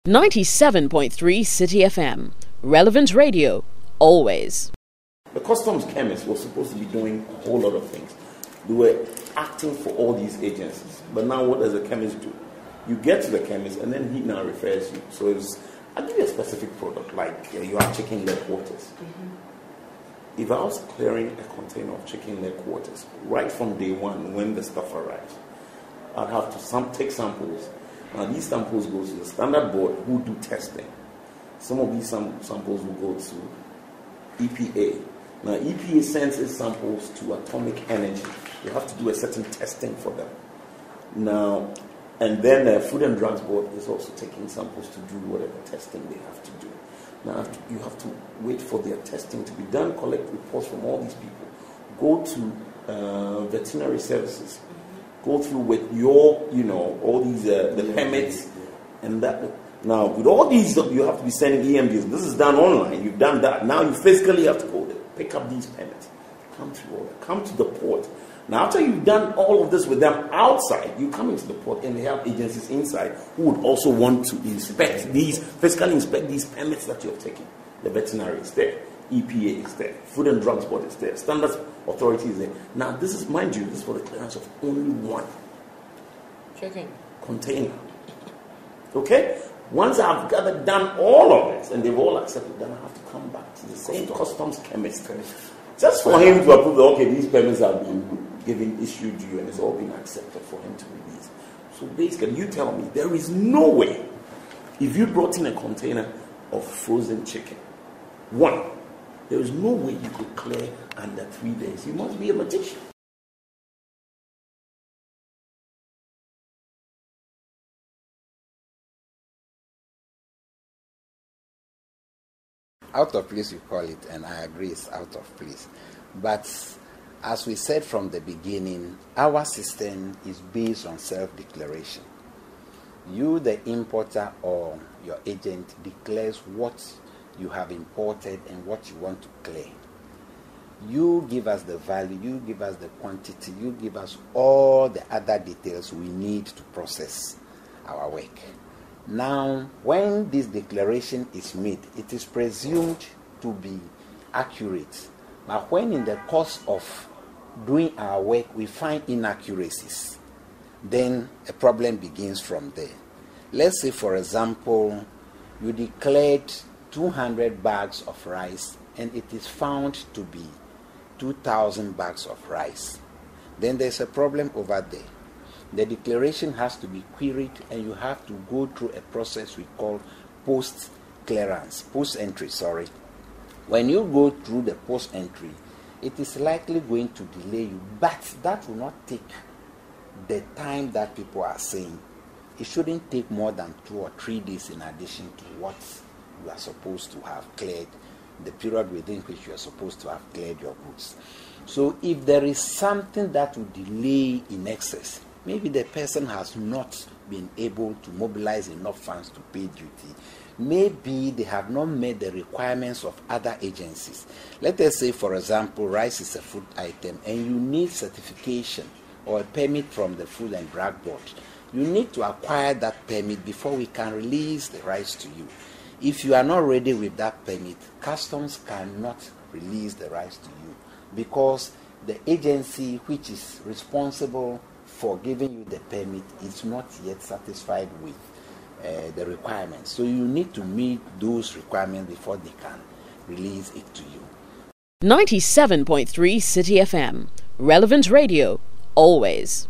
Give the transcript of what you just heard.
97.3 Citi FM. Relevant radio, always. The customs chemists were supposed to be doing a whole lot of things. They were acting for all these agencies. But now what does the chemist do? You get to the chemist and then he now refers you. So I'll give you a specific product, like you have chicken leg quarters. If I was clearing a container of chicken leg quarters, right from day one when the stuff arrives, I'd have to take samples. Now these samples go to the standard board who do testing. Some of these samples will go to EPA. Now EPA sends its samples to Atomic Energy. You have to do a certain testing for them. Now, and then the Food and Drugs Board is also taking samples to do whatever testing they have to do. Now you have to wait for their testing to be done, collect reports from all these people, go to veterinary services, go through with your, all these the permits and that. Now with all these, you have to be sending EMDs. This is done online. You've done that. Now you physically have to go there, pick up these permits, come through all that, come to the port. Now after you've done all of this with them outside, you come into the port and they have agencies inside who would also want to physically inspect these permits that you have taken. The veterinary is there, EPA is there, Food and Drugs Board is there, Standards Authority is there. Now this is, mind you, this is for the clearance of only one container. Okay? Once I've done all of this and they've all accepted, then I have to come back to the same customs chemist. Just for him to approve that, okay, these permits have been issued to you and it's all been accepted for him to release. So basically, you tell me, there is no way, if you brought in a container of frozen chicken, there is no way you could clear under 3 days. You must be a magician. Out of place, you call it, and I agree it's out of place. But as we said from the beginning, our system is based on self-declaration. You, the importer or your agent, declares what you have imported and what you want to clear. You give us the value, you give us the quantity, you give us all the other details we need to process our work. Now, when this declaration is made, it is presumed to be accurate. But when in the course of doing our work we find inaccuracies, then a problem begins from there. Let's say, for example, you declared 200 bags of rice and it is found to be 2,000 bags of rice. Then there's a problem over there. The declaration has to be queried and you have to go through a process we call post-entry. When you go through the post-entry, it is likely going to delay you, but that will not take the time that people are saying. It shouldn't take more than 2 or 3 days in addition to what you are supposed to have cleared, the period within which you are supposed to have cleared your goods. So if there is something that will delay in excess, maybe the person has not been able to mobilize enough funds to pay duty. Maybe they have not met the requirements of other agencies. Let us say, for example, rice is a food item and you need certification or a permit from the Food and Drug Board. You need to acquire that permit before we can release the rice to you. If you are not ready with that permit, customs cannot release the rice to you because the agency which is responsible for giving you the permit is not yet satisfied with the requirements. So you need to meet those requirements before they can release it to you. 97.3 Citi FM. Relevant radio, always.